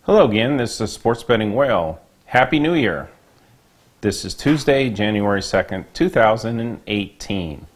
Hello again, this is Sports Betting Whale. Happy New Year. This is Tuesday, January 2nd, 2018.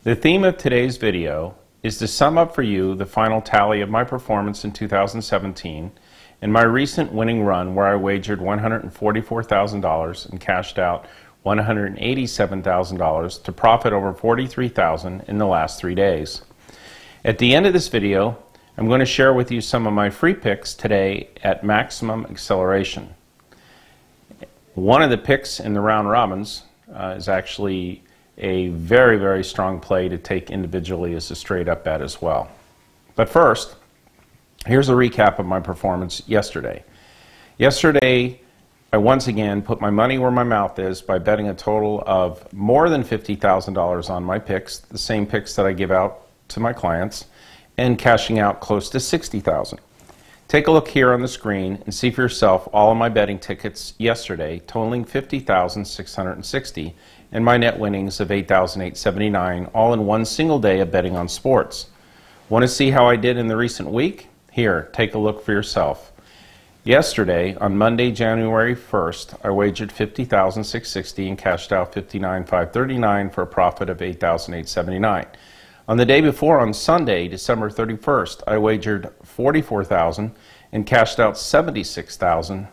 The theme of today's video is to sum up for you the final tally of my performance in 2017 and my recent winning run where I wagered $144,000 and cashed out $187,000 to profit over $43,000 in the last 3 days. At the end of this video, I'm going to share with you some of my free picks today at maximum acceleration. One of the picks in the round robins is actually a very, very strong play to take individually as a straight up bet as well. But first, here's a recap of my performance yesterday. Yesterday, I once again put my money where my mouth is by betting a total of more than $50,000 on my picks, the same picks that I give out to my clients, and cashing out close to $60,000. Take a look here on the screen and see for yourself all of my betting tickets yesterday totaling $50,660 and my net winnings of $8,879 all in one single day of betting on sports. Want to see how I did in the recent week? Here, take a look for yourself. Yesterday, on Monday, January 1st, I wagered $50,660 and cashed out $59,539 for a profit of $8,879. On the day before, on Sunday, December 31st, I wagered $44,000 and cashed out $76,000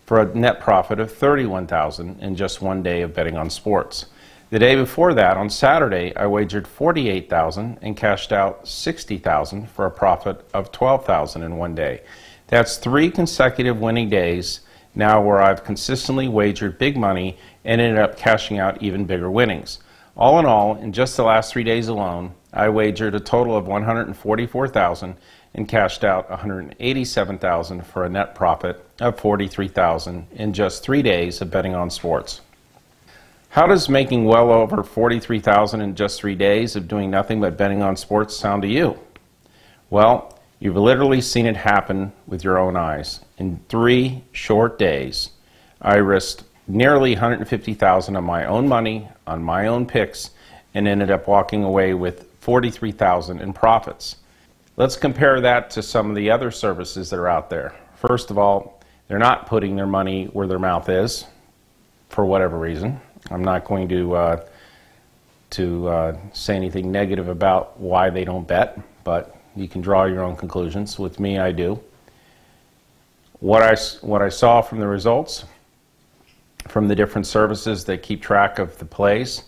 for a net profit of $31,000 in just one day of betting on sports. The day before that, on Saturday, I wagered $48,000 and cashed out $60,000 for a profit of $12,000 in one day. That's 3 consecutive winning days now where I've consistently wagered big money and ended up cashing out even bigger winnings. All in all, in just the last 3 days alone, I wagered a total of $144,000 and cashed out $187,000 for a net profit of $43,000 in just 3 days of betting on sports. How does making well over $43,000 in just 3 days of doing nothing but betting on sports sound to you? Well, you've literally seen it happen with your own eyes. In 3 short days, I risked nearly $150,000 of my own money on my own picks and ended up walking away with $43,000 in profits. Let's compare that to some of the other services that are out there. First of all, they're not putting their money where their mouth is for whatever reason. I'm not going to say anything negative about why they don't bet, but you can draw your own conclusions. With me, I do. What I saw from the results from the different services that keep track of the plays,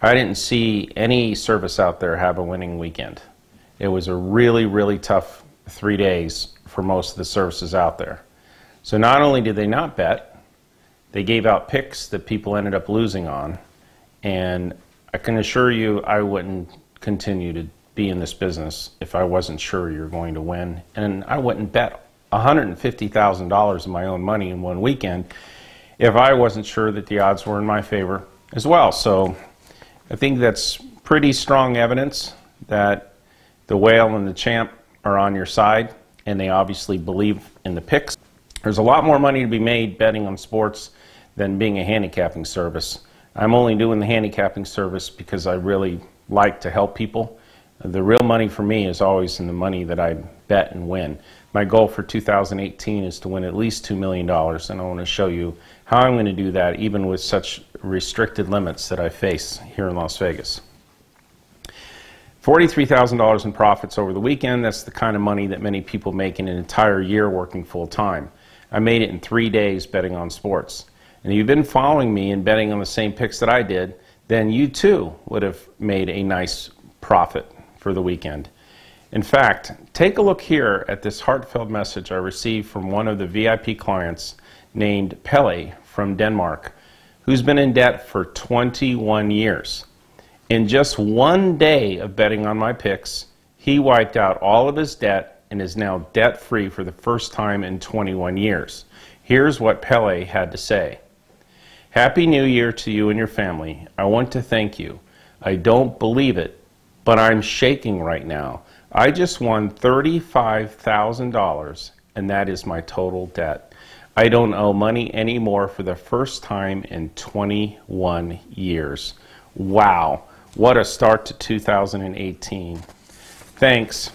I didn't see any service out there have a winning weekend. It was a really, really tough 3 days for most of the services out there. So not only did they not bet, they gave out picks that people ended up losing on, and I can assure you I wouldn't continue to be in this business if I wasn't sure you're going to win, and I wouldn't bet $150,000 of my own money in one weekend if I wasn't sure that the odds were in my favor as well. So I think that's pretty strong evidence that the whale and the champ are on your side, and they obviously believe in the picks. There's a lot more money to be made betting on sports than being a handicapping service. I'm only doing the handicapping service because I really like to help people. The real money for me is always in the money that I bet and win. My goal for 2018 is to win at least $2 million, and I want to show you how I'm going to do that even with such restricted limits that I face here in Las Vegas. $43,000 in profits over the weekend, that's the kind of money that many people make in an entire year working full time. I made it in 3 days betting on sports. And if you've been following me and betting on the same picks that I did, then you too would have made a nice profit for the weekend. In fact, take a look here at this heartfelt message I received from one of the VIP clients named Pelle from Denmark, who's been in debt for 21 years. In just 1 day of betting on my picks, he wiped out all of his debt and is now debt-free for the first time in 21 years. Here's what Pelle had to say. Happy New Year to you and your family. I want to thank you. I don't believe it, but I'm shaking right now. I just won $35,000, and that is my total debt. I don't owe money anymore for the first time in 21 years. Wow, what a start to 2018. Thanks,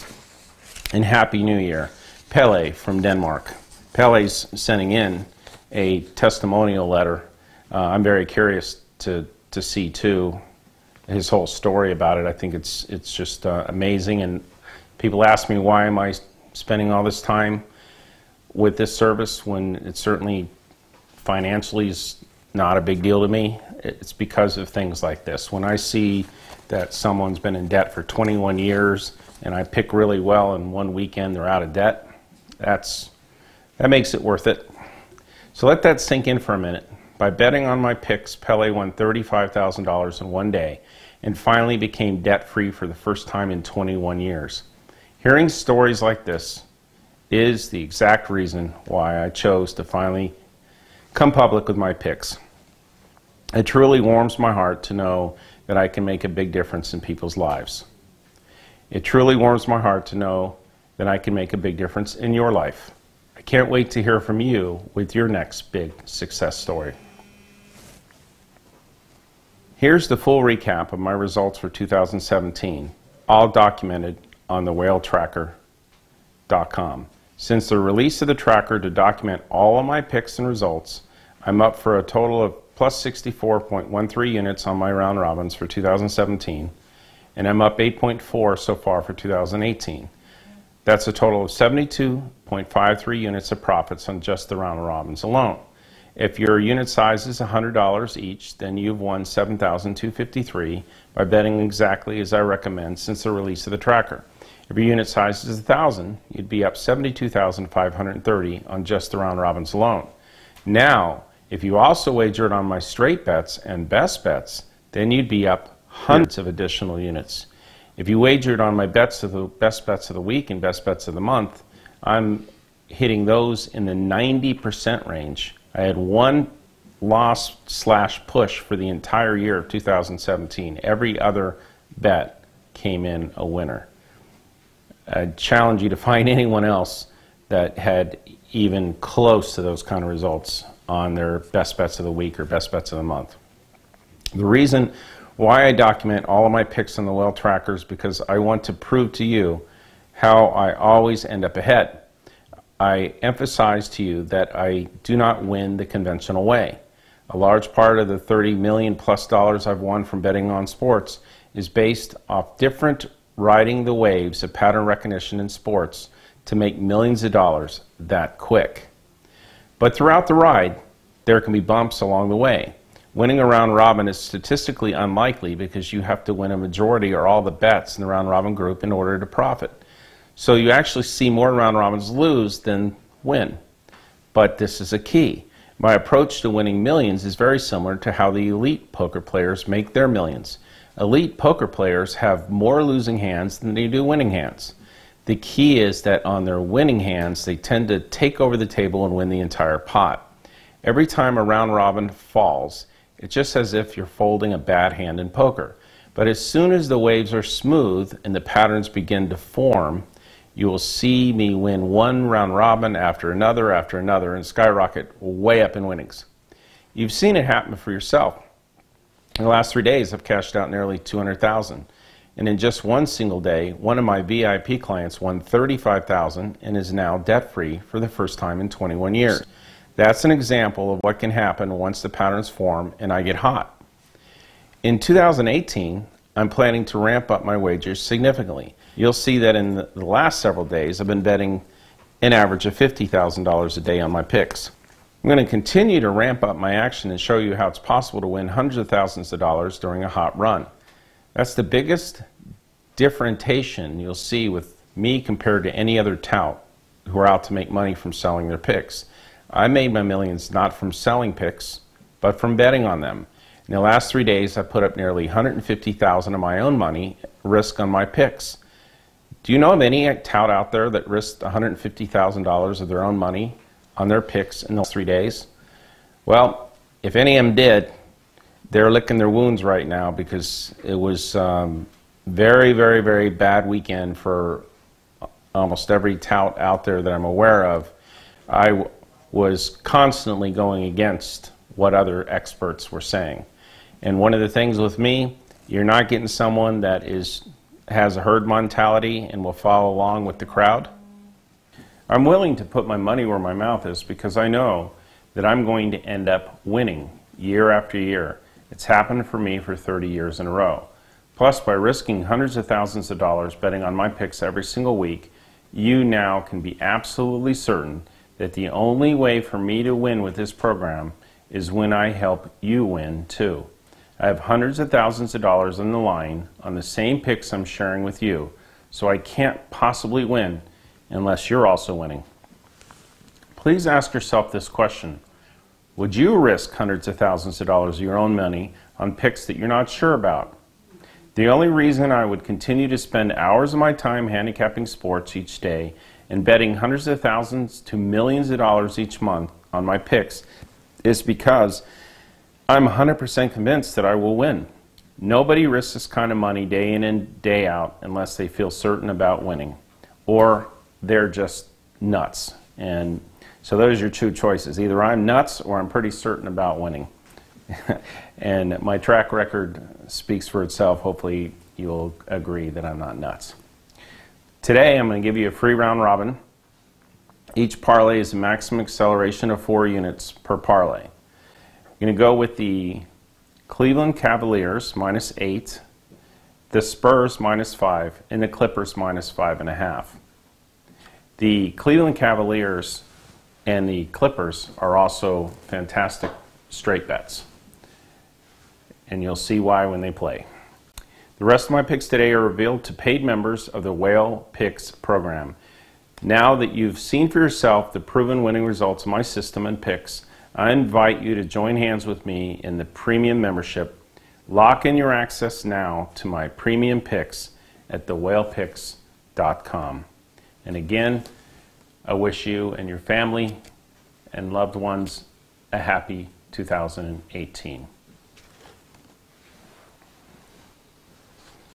and Happy New Year. Pelle from Denmark. Pele's sending in a testimonial letter. I'm very curious to see too his whole story about it. I think it's just amazing, and people ask me, why am I spending all this time with this service when it certainly financially is not a big deal to me? It's because of things like this. When I see that someone's been in debt for 21 years and I pick really well and one weekend they're out of debt, that makes it worth it. So let that sink in for a minute. By betting on my picks, Pele won $35,000 in one day and finally became debt-free for the first time in 21 years. Hearing stories like this is the exact reason why I chose to finally come public with my picks. It truly warms my heart to know that I can make a big difference in people's lives. It truly warms my heart to know that I can make a big difference in your life. I can't wait to hear from you with your next big success story. Here's the full recap of my results for 2017, all documented on the whaletracker.com. Since the release of the tracker to document all of my picks and results, I'm up for a total of plus 64.13 units on my round robins for 2017, and I'm up 8.4 so far for 2018. That's a total of 72.53 units of profits on just the round robins alone. If your unit size is $100 each, then you've won $7,253 by betting exactly as I recommend since the release of the tracker. If your unit size is $1,000, you'd be up $72,530 on just the round robins alone. Now, if you also wagered on my straight bets and best bets, then you'd be up hundreds of additional units. If you wagered on my best bets of the week and best bets of the month, I'm hitting those in the 90% range. I had one loss / push for the entire year of 2017. Every other bet came in a winner. I challenge you to find anyone else that had even close to those kind of results on their best bets of the week or best bets of the month. The reason why I document all of my picks on the Whale Tracker is because I want to prove to you how I always end up ahead. I emphasize to you that I do not win the conventional way. A large part of the $30 million plus I've won from betting on sports is based off different riding the waves of pattern recognition in sports to make millions of dollars that quick. But throughout the ride, there can be bumps along the way. Winning a round robin is statistically unlikely because you have to win a majority or all the bets in the round robin group in order to profit. So you actually see more round robins lose than win. But this is a key. My approach to winning millions is very similar to how the elite poker players make their millions. Elite poker players have more losing hands than they do winning hands. The key is that on their winning hands, they tend to take over the table and win the entire pot. Every time a round robin falls, it's just as if you're folding a bad hand in poker. But as soon as the waves are smooth and the patterns begin to form, you will see me win one round robin after another and skyrocket way up in winnings. You've seen it happen for yourself. In the last 3 days, I've cashed out nearly $200,000. And in just one single day, one of my VIP clients won $35,000 and is now debt-free for the first time in 21 years. That's an example of what can happen once the patterns form and I get hot. In 2018, I'm planning to ramp up my wagers significantly. You'll see that in the last several days, I've been betting an average of $50,000 a day on my picks. I'm going to continue to ramp up my action and show you how it's possible to win hundreds of thousands of dollars during a hot run. That's the biggest differentiation you'll see with me compared to any other tout who are out to make money from selling their picks. I made my millions not from selling picks, but from betting on them. In the last 3 days, I put up nearly $150,000 of my own money risk on my picks. Do you know of any tout out there that risked $150,000 of their own money on their picks in those 3 days? Well, if any of them did, they're licking their wounds right now because it was very, very, very bad weekend for almost every tout out there that I'm aware of. I was constantly going against what other experts were saying. And one of the things with me, you're not getting someone that has a herd mentality and will follow along with the crowd. I'm willing to put my money where my mouth is because I know that I'm going to end up winning year after year. It's happened for me for 30 years in a row. Plus, by risking hundreds of thousands of dollars betting on my picks every single week, you now can be absolutely certain that the only way for me to win with this program is when I help you win too. I have hundreds of thousands of dollars on the line on the same picks I'm sharing with you, so I can't possibly win unless you're also winning. Please ask yourself this question. Would you risk hundreds of thousands of dollars of your own money on picks that you're not sure about? The only reason I would continue to spend hours of my time handicapping sports each day and betting hundreds of thousands to millions of dollars each month on my picks is because I'm 100% convinced that I will win. Nobody risks this kind of money day in and day out unless they feel certain about winning, or they're just nuts. And so those are your two choices. Either I'm nuts or I'm pretty certain about winning. And my track record speaks for itself. Hopefully you'll agree that I'm not nuts. Today I'm going to give you a free round robin. Each parlay is a maximum acceleration of 4 units per parlay. I'm going to go with the Cleveland Cavaliers -8, the Spurs -5, and the Clippers -5.5. The Cleveland Cavaliers and the Clippers are also fantastic straight bets, and you'll see why when they play. The rest of my picks today are revealed to paid members of the Whale Picks program. Now that you've seen for yourself the proven winning results of my system and picks, I invite you to join hands with me in the premium membership. Lock in your access now to my premium picks at thewhalepicks.com. And again, I wish you and your family and loved ones a happy 2018.